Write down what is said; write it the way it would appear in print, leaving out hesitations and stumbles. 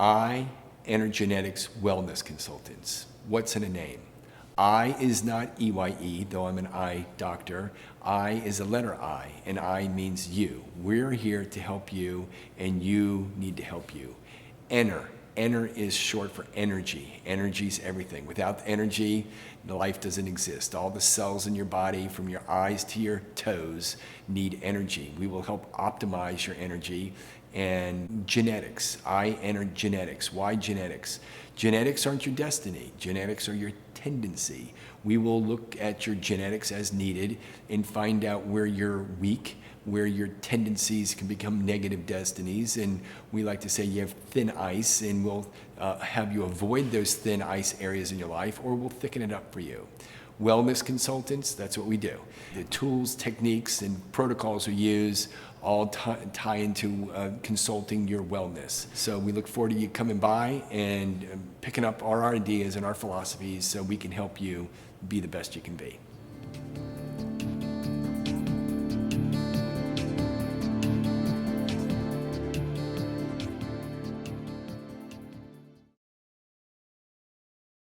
i-EnerGenetics Wellness Consultants. What's in a name? I is not EYE, though I'm an eye doctor. I is a letter I, and I means you. We're here to help you, and you need to help you. Ener is short for energy. Energy's everything. Without energy, life doesn't exist. All the cells in your body, from your eyes to your toes, need energy. We will help optimize your energy. And genetics, i-EnerGenetics. Why genetics? Genetics aren't your destiny. Genetics are your tendency. We will look at your genetics as needed and find out where you're weak, where your tendencies can become negative destinies, and we like to say you have thin ice, and we'll have you avoid those thin ice areas in your life, or we'll thicken it up for you. Wellness consultants, that's what we do. The tools, techniques, and protocols we use all tie into consulting your wellness. So we look forward to you coming by and picking up our ideas and our philosophies so we can help you be the best you can be.